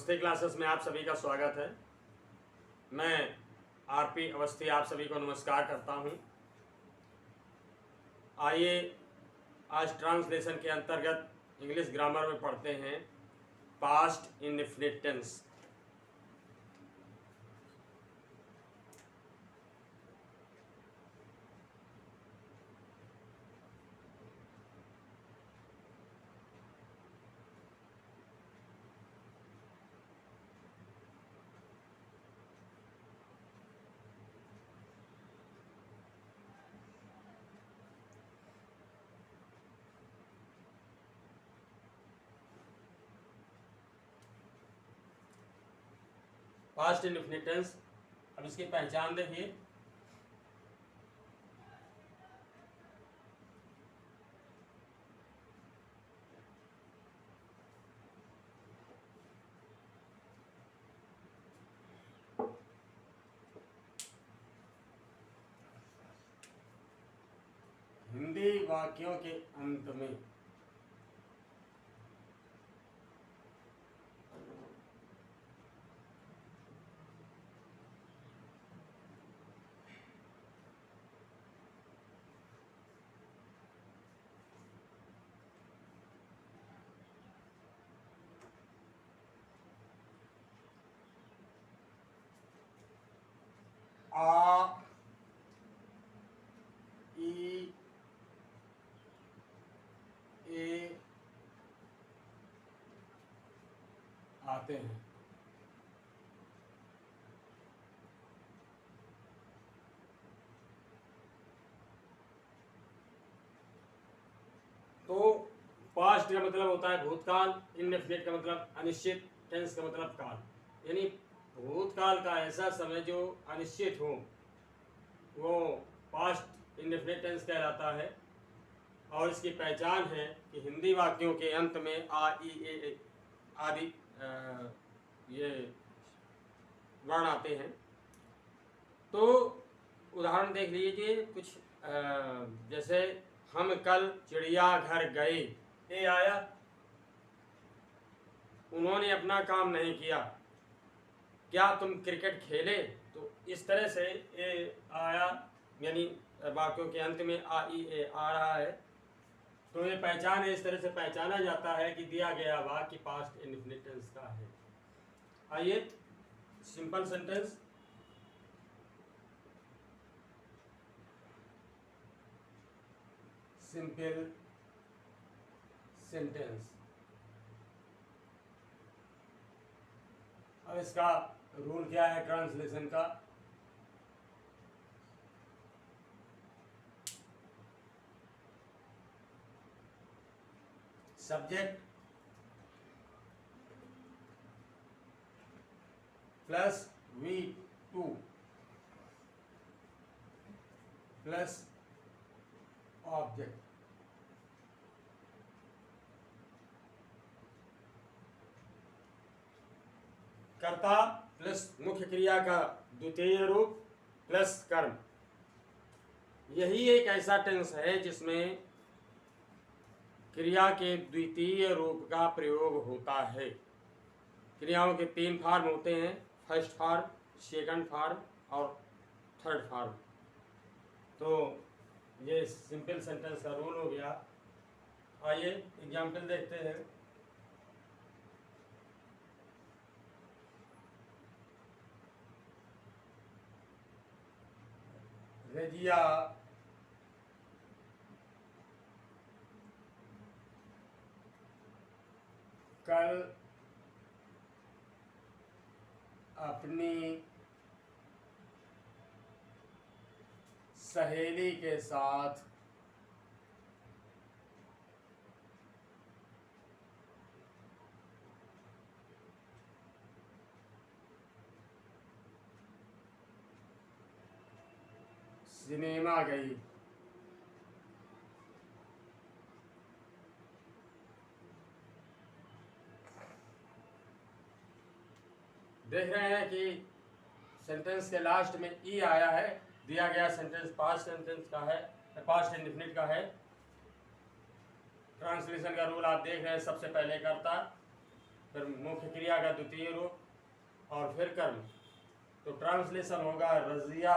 नमस्ते क्लासेस में आप सभी का स्वागत है। मैं आरपी अवस्थी आप सभी को नमस्कार करता हूं। आइए आज ट्रांसलेशन के अंतर्गत इंग्लिश ग्रामर में पढ़ते हैं past indefinite tense. Past indefinite tense, अब इसकी पहचान देखिए। हिंदी वाक्यों के अंत में आ, ई, ए आते हैं। तो पास्ट का मतलब होता है भूतकाल, इंडेफिनिट का मतलब अनिश्चित, टेंस का मतलब काल। यानी भूतकाल का ऐसा समय जो अनिश्चित हो वो पास्ट इंडेफिनिट टेंस कहलाता है। और इसकी पहचान है कि हिंदी वाक्यों के अंत में आ, ई, ए आदि ये वर्ण आते हैं। तो उदाहरण देख लीजिए कुछ, जैसे हम कल चिड़ियाघर गए, ये आया। उन्होंने अपना काम नहीं किया, क्या तुम क्रिकेट खेले? तो इस तरह से ये आया, यानी वाक्यों के अंत में आ, ई, ए आ रहा है। तो ये पहचान है, इस तरह से पहचाना जाता है कि दिया गया वाक्य पास्ट इंडेफिनिट टेंस का है। आइए सिंपल सेंटेंस। सिंपल सेंटेंस, अब इसका रूल क्या है ट्रांसलेशन का? Subject plus V2 plus object, कर्ता प्लस मुख्य क्रिया का द्वितीय रूप प्लस कर्म। यही एक ऐसा टेंस है जिसमें क्रिया के द्वितीय रूप का प्रयोग होता है। क्रियाओं के 3 फॉर्म होते हैं, फर्स्ट फॉर्म, सेकंड फॉर्म और थर्ड फॉर्म। तो ये सिंपल सेंटेंस का रूल हो गया। आइए एग्जाम्पल देखते हैं। रजिया कल अपनी सहेली के साथ सिनेमा गई। देख रहे हैं कि सेंटेंस के लास्ट में ई आया है। दिया गया सेंटेंस पास्ट सेंटेंस का है, पास्ट इंडेफिनिट का है। ट्रांसलेशन का रूल आप देख रहे हैं, सबसे पहले कर्ता फिर मुख्य क्रिया का द्वितीय रूप और फिर कर्म। तो ट्रांसलेशन होगा रजिया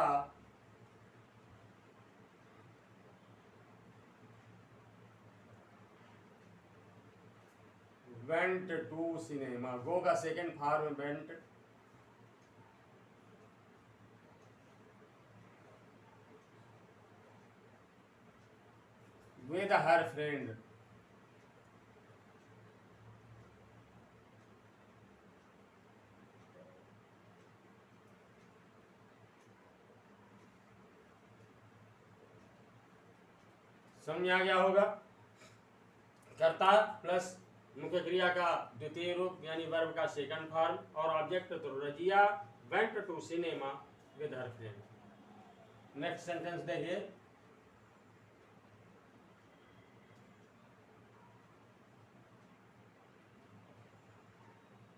वेंट टू सिनेमा। गो का second form went, with her friend. समझ आ गया होगा। कर्ता प्लस मुख्य क्रिया का द्वितीय रूप यानी वर्ब का सेकंड फॉर्म और ऑब्जेक्ट तो Razia went to cinema with her friend. Next sentence देखिए,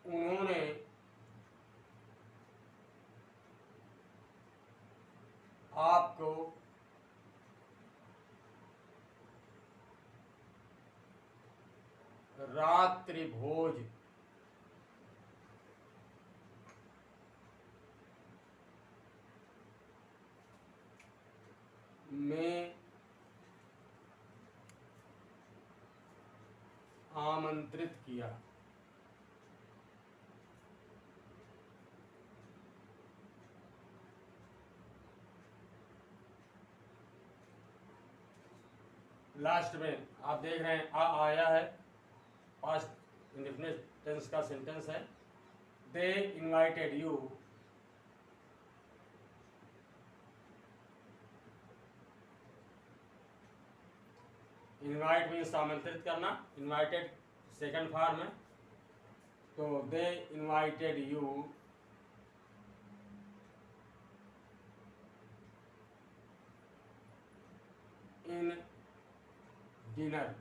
उन्होंने आपको रात्रि भोज में आमंत्रित किया। लास्ट में आप देख रहे हैं आया है, पास्ट इंडेफिनिट टेंस का सेंटेंस है। दे इनवाइटेड यू इनवाइट मीन्स आमंत्रित करना, इनवाइटेड सेकंड फॉर्म है। तो दे इनवाइटेड यू इन डिनर।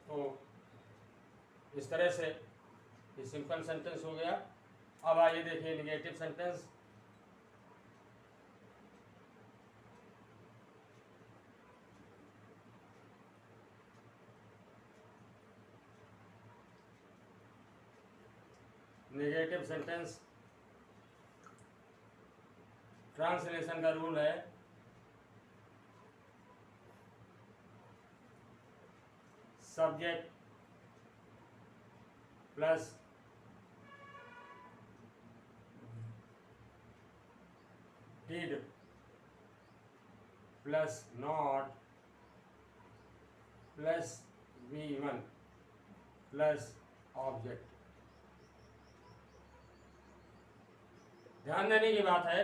तो इस तरह से ये सिंपल सेंटेंस हो गया। अब आइए देखिए negative sentence. Negative sentence translation का रूल है subject plus did plus not plus V1 plus object. ध्यान देने की बात है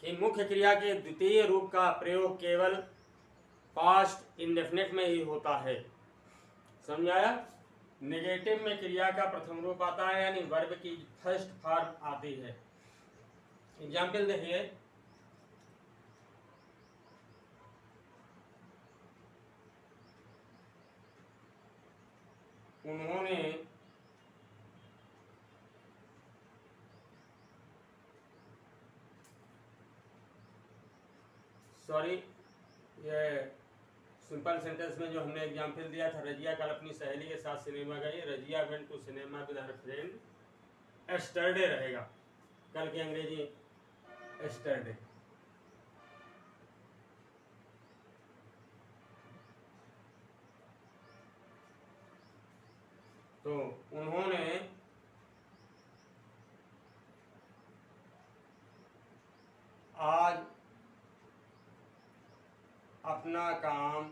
कि मुख्य क्रिया के द्वितीय रूप का प्रयोग केवल पास्ट इंडेफिनिट में ही होता है। समझ आया। नेगेटिव में क्रिया का प्रथम रूप आता है यानी वर्ब की फर्स्ट फॉर्म आती है। एग्जाम्पल देखिए, उन्होंने सॉरी ये सिंपल सेंटेंस में जो हमने एग्जाम्पल दिया था, रजिया कल अपनी सहेली के साथ सिनेमा गई। Razia went to cinema with her friend. Yesterday रहेगा, कल की अंग्रेजी एस्टरडे। तो उन्होंने आज अपना काम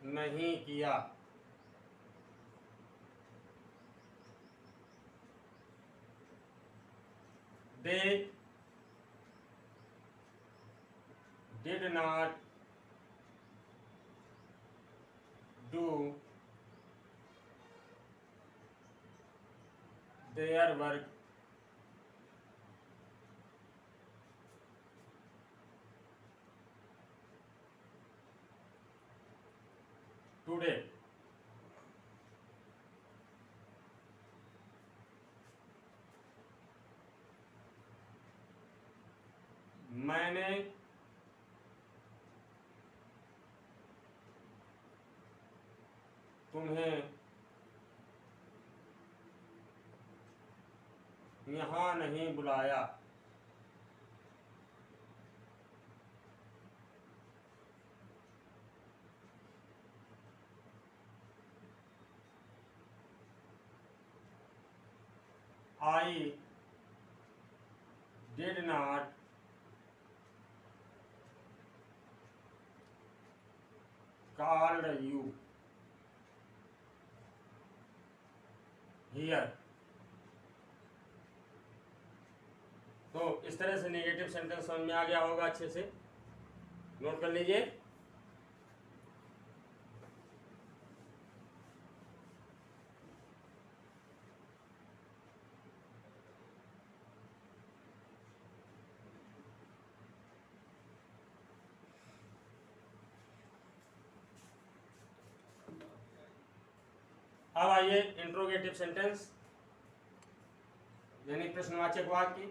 नहीं किया। They did not do their work today। मैंने तुम्हें यहाँ नहीं बुलाया। I did not call you here। तो इस तरह से नेगेटिव सेंटेंस समझ में आ गया होगा, अच्छे से नोट कर लीजिए। अब आइए इंट्रोगेटिव सेंटेंस यानी प्रश्नवाचक वाक्य।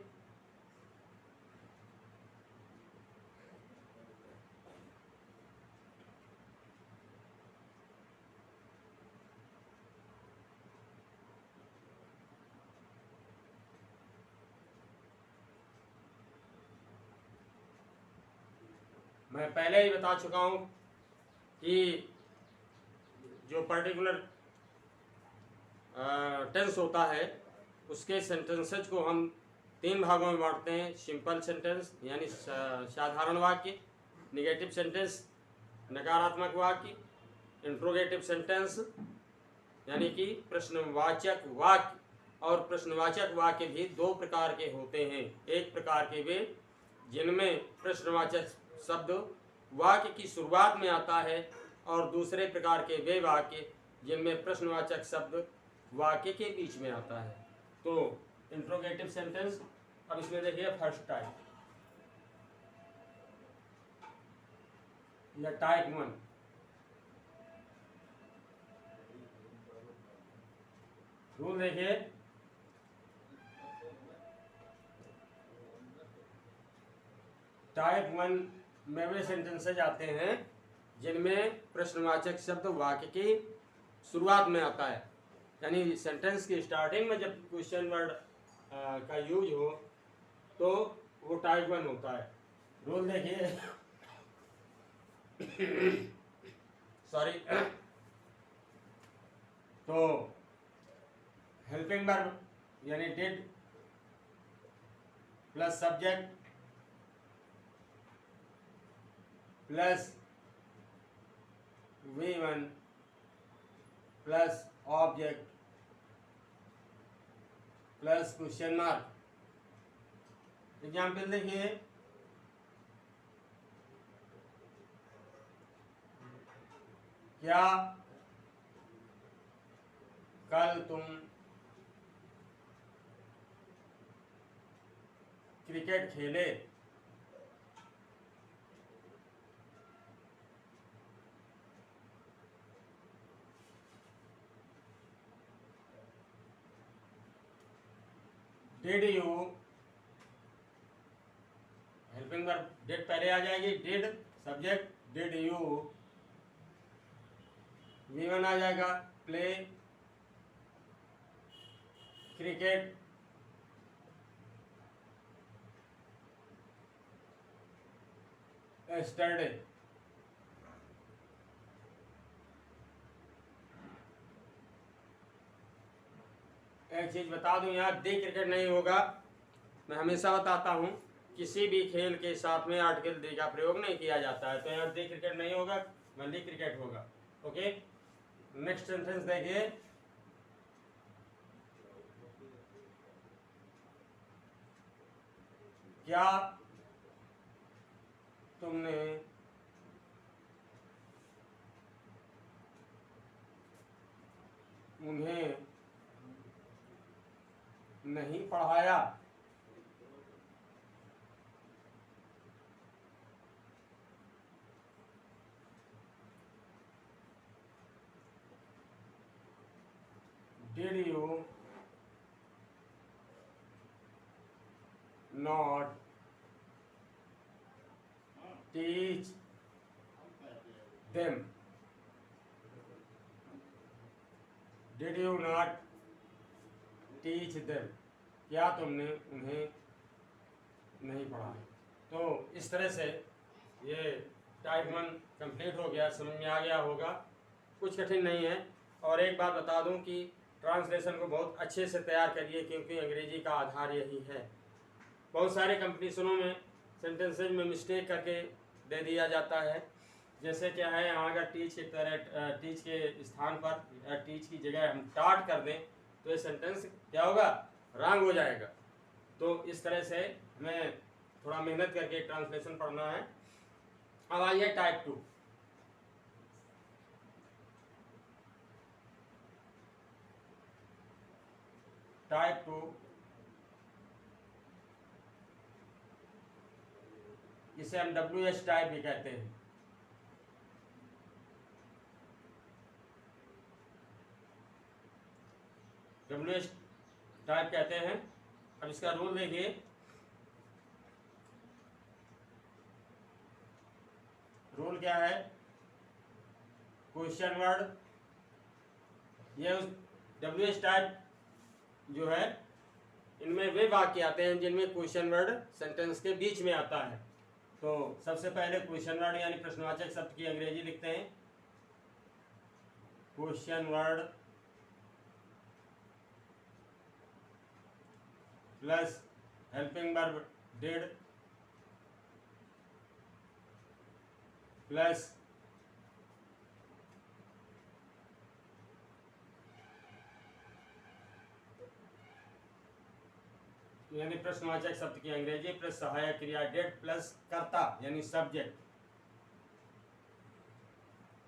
मैं पहले ही बता चुका हूं कि जो पर्टिकुलर टेंस होता है उसके सेंटेंसेज को हम 3 भागों में बांटते हैं। सिंपल सेंटेंस यानी साधारण वाक्य, नेगेटिव सेंटेंस नकारात्मक वाक्य, इंट्रोगेटिव सेंटेंस यानी कि प्रश्नवाचक वाक्य। और प्रश्नवाचक वाक्य भी 2 प्रकार के होते हैं। एक प्रकार के वे जिनमें प्रश्नवाचक शब्द वाक्य की शुरुआत में आता है, और दूसरे प्रकार के वे वाक्य जिनमें प्रश्नवाचक शब्द वाक्य के बीच में आता है। तो इंट्रोगेटिव सेंटेंस, अब इसमें देखिए फर्स्ट टाइप या टाइप 1। रूल देखिए, टाइप 1 में वे सेंटेंसेज आते हैं जिनमें प्रश्नवाचक शब्द वाक्य की शुरुआत में आता है, यानी सेंटेंस की स्टार्टिंग में जब क्वेश्चन वर्ड का यूज हो तो वो टाइप 1 होता है। रूल देखिए सॉरी। तो हेल्पिंग वर्ब यानी did plus subject plus V1 plus object plus question mark. Example देखिए, क्या कल तुम क्रिकेट खेले? Did you, helping verb did पहले आ जाएगी, did subject did you, V1 आ जाएगा, प्ले क्रिकेट यस्टरडे। एक चीज बता दूं, यहाँ दे क्रिकेट नहीं होगा। मैं हमेशा बताता हूँ किसी भी खेल के साथ में आर्टिकल दे का प्रयोग नहीं किया जाता है, तो यहाँ दे क्रिकेट नहीं होगा, वनली क्रिकेट होगा। ओके, नेक्स्ट सेंटेंस देखिए, क्या तुमने उन्हें नहीं पढ़ाया? Did you not teach them? Did you not teach them? क्या तुमने उन्हें नहीं पढ़ाया? तो इस तरह से ये टाइप 1 कंप्लीट हो गया, समझ में आ गया होगा, कुछ कठिन नहीं है। और एक बात बता दूं कि ट्रांसलेशन को बहुत अच्छे से तैयार करिए, क्योंकि अंग्रेजी का आधार यही है। बहुत सारे कंपटीशनों में सेंटेंसेज में मिस्टेक करके दे दिया जाता है। जैसे क्या है, यहाँ अगर टीच की तरह टीच के स्थान पर टीच की जगह हम टाट कर दें तो ये सेंटेंस क्या होगा, रॉन्ग हो जाएगा। तो इस तरह से हमें थोड़ा मेहनत करके ट्रांसलेशन पढ़ना है। अब आइए टाइप 2। टाइप 2 इसे हम WH टाइप भी कहते हैं। WH टाइप कहते हैं। अब इसका रूल देखिए, रूल क्या है, क्वेश्चन वर्ड, ये WH टाइप जो है इनमें वे वाक्य आते हैं जिनमें क्वेश्चन वर्ड सेंटेंस के बीच में आता है। तो सबसे पहले क्वेश्चन वर्ड यानी प्रश्नवाचक शब्द की अंग्रेजी लिखते हैं, question word plus helping verb did plus यानी प्रश्नवाचक शब्द की अंग्रेजी प्लस सहायक क्रिया डेड प्लस कर्ता यानी सब्जेक्ट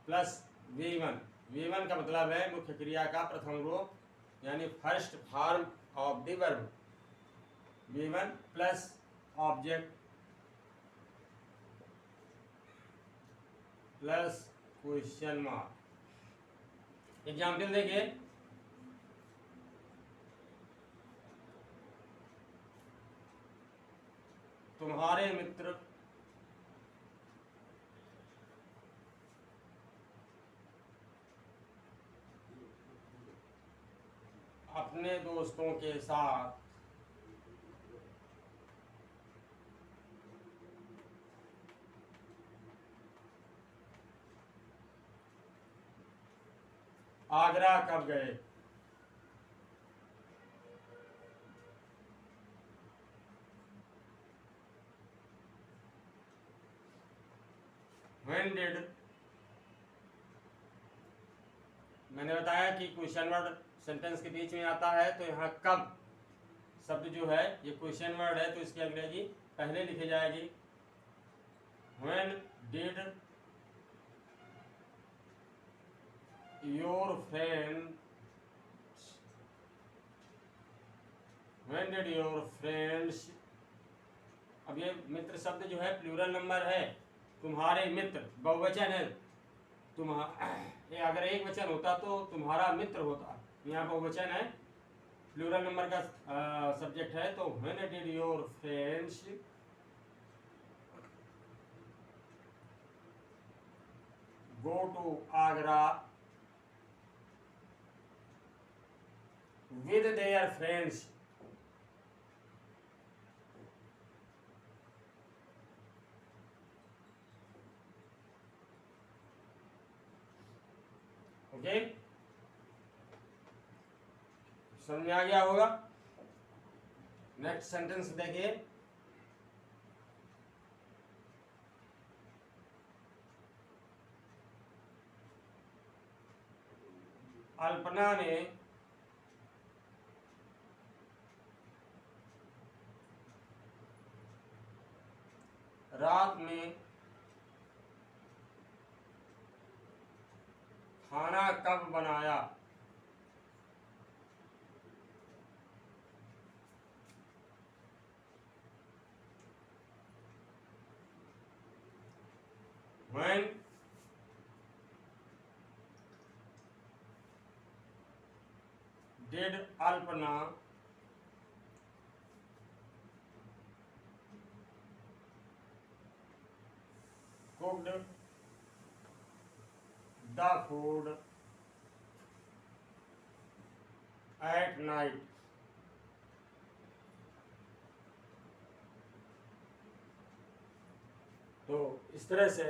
प्लस V1। V1 का मतलब है मुख्य क्रिया का प्रथम रूप यानी first form of the verb. V1 plus object plus question mark. Example देखिए, तुम्हारे मित्र अपने दोस्तों के साथ आगरा कब गए? When did, मैंने बताया कि क्वेश्चन वर्ड सेंटेंस के बीच में आता है, तो यहाँ कब शब्द जो है ये क्वेश्चन वर्ड है, तो इसकी अंग्रेजी पहले लिखी जाएगी। When did your friends, अब ये मित्र शब्द जो है प्लूरल नंबर है, तुम्हारे मित्र बहुवचन है। ये अगर एक वचन होता तो तुम्हारा मित्र होता, यहाँ बहुवचन है, प्लूरल नंबर का सब्जेक्ट है। तो when did your friends go to Agra with their friends? Okay, समझ में आ गया होगा। नेक्स्ट सेंटेंस देखिए, अल्पना ने रात में खाना कब बनाया? When did Alpana cooked the food at night. तो इस तरह से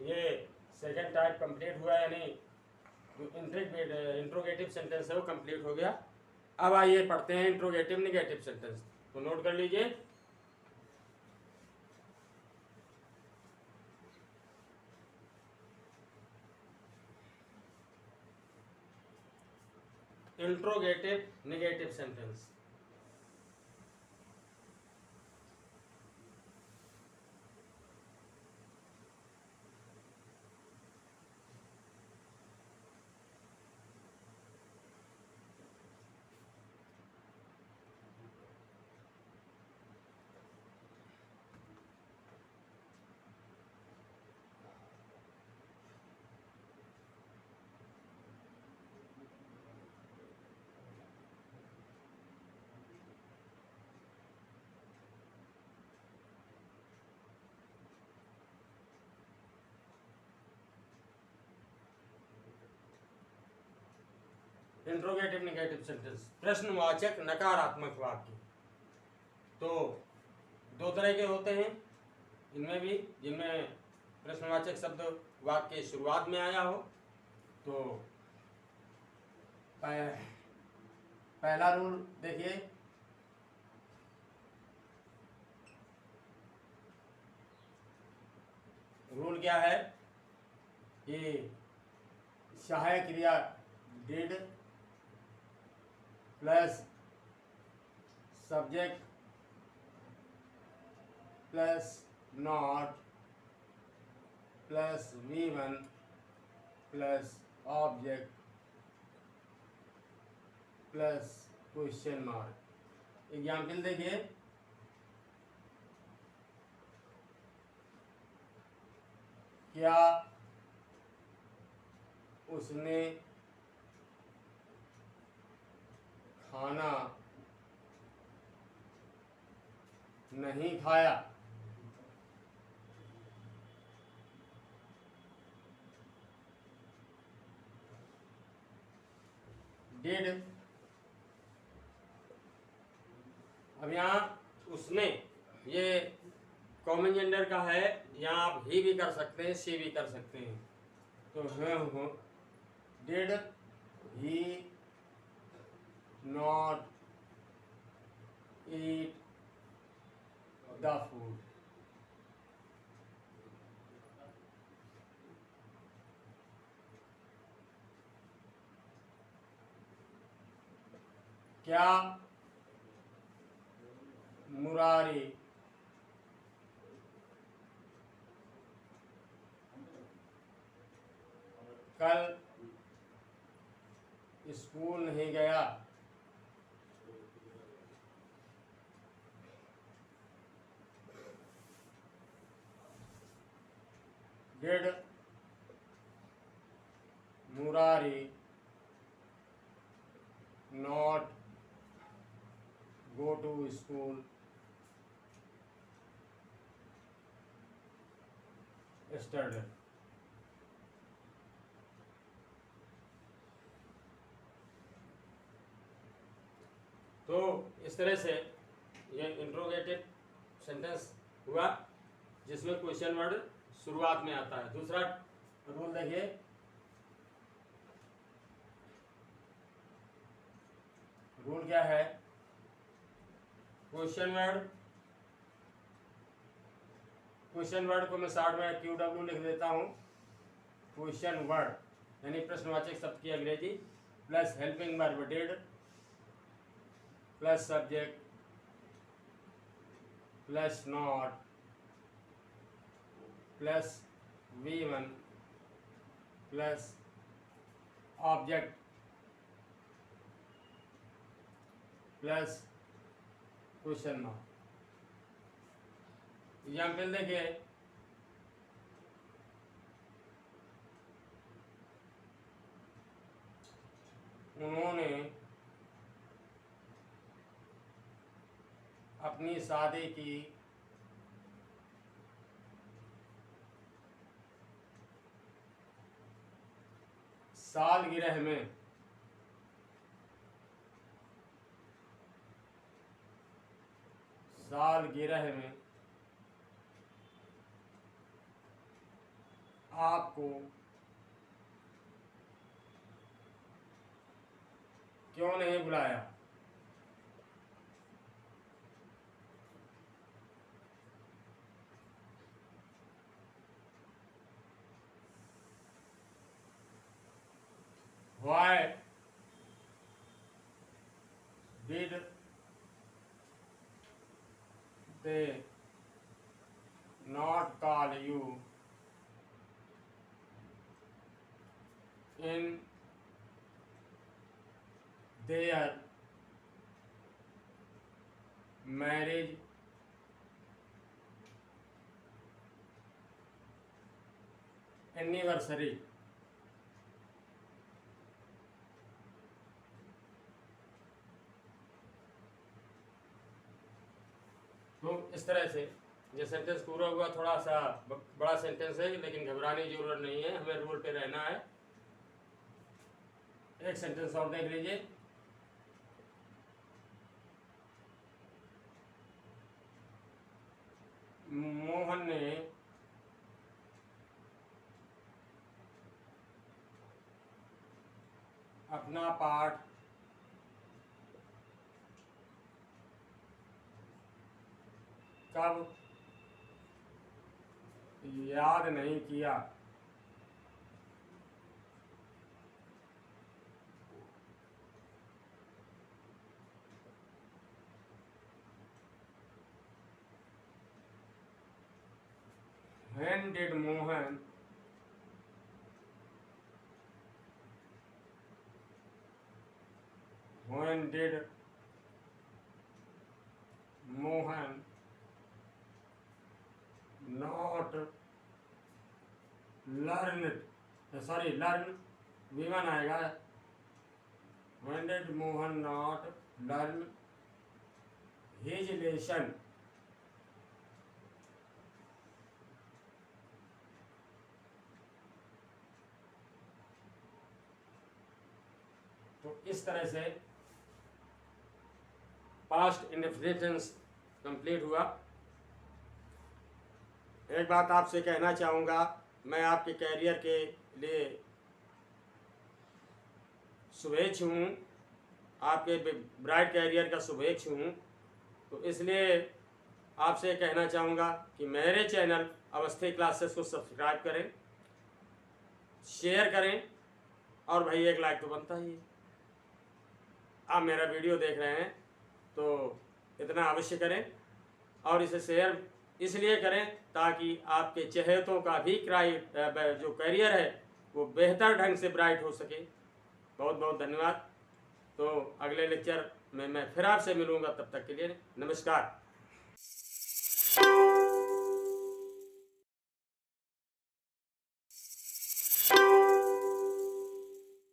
ये सेकेंड टाइप कंप्लीट हुआ, यानी जो इंट्रोगेटिव सेंटेंस है वो कंप्लीट हो गया। अब आइए पढ़ते हैं इंट्रोगेटिव निगेटिव सेंटेंस। तो नोट कर लीजिए, interrogative negative sentence. Interrogative negative sentence, प्रश्नवाचक नकारात्मक वाक्य। तो दो तरह के होते हैं इनमें भी, जिनमें प्रश्नवाचक शब्द वाक्य की शुरुआत में आया हो। तो पहला रूल देखिए, रूल क्या है कि सहायक क्रिया did plus subject plus not plus V1 plus object plus question mark. Example देखिए, क्या उसने खाना नहीं खाया? डिड। अब यहाँ उसने, ये कॉमन जेंडर का है, यहाँ आप ही भी कर सकते हैं, सी भी कर सकते हैं। तो है did he not eat the food? क्या मुरारी कल स्कूल नहीं गया? Did Murari not go to school yesterday? तो इस तरह से ये इंट्रोगेटिव सेंटेंस हुआ जिसमें क्वेश्चन वर्ड शुरुआत में आता है। दूसरा रूल देखिए, रूल क्या है, क्वेश्चन वर्ड को मैं शॉर्ट में QW लिख देता हूँ। क्वेश्चन वर्ड यानी प्रश्नवाचक शब्द की अंग्रेजी plus helping verb did plus subject plus not plus V1 plus object plus question mark. Example देखिए, उन्होंने अपनी शादी की सालगिरह में आपको क्यों नहीं बुलाया? Why did they not call you in their marriage anniversary? तो इस तरह से ये सेंटेंस पूरा हुआ। थोड़ा सा बड़ा सेंटेंस है, लेकिन घबराने की जरूरत नहीं है, हमें रूल पे रहना है। एक सेंटेंस और देख लीजिए। मोहन ने अपना पाठ कब याद नहीं किया? When did Mohan not learn विमान आएगा। When did Mohan not learn his lesson? तो इस तरह से पास्ट इंडेफिनिट टेंस कंप्लीट हुआ। एक बात आपसे कहना चाहूँगा, मैं आपके कैरियर के लिए शुभेच्छु हूँ, आपके ब्राइट कैरियर का शुभेच्छु हूँ। तो इसलिए आपसे कहना चाहूँगा कि मेरे चैनल अवस्थी क्लासेस को सब्सक्राइब करें, शेयर करें, और भाई एक लाइक तो बनता ही है। आप मेरा वीडियो देख रहे हैं तो इतना अवश्य करें, और इसे शेयर इसलिए करें ताकि आपके चहेतों का भी जो करियर है वो बेहतर ढंग से ब्राइट हो सके। बहुत बहुत धन्यवाद। तो अगले लेक्चर में मैं फिर आपसे मिलूँगा, तब तक के लिए नमस्कार।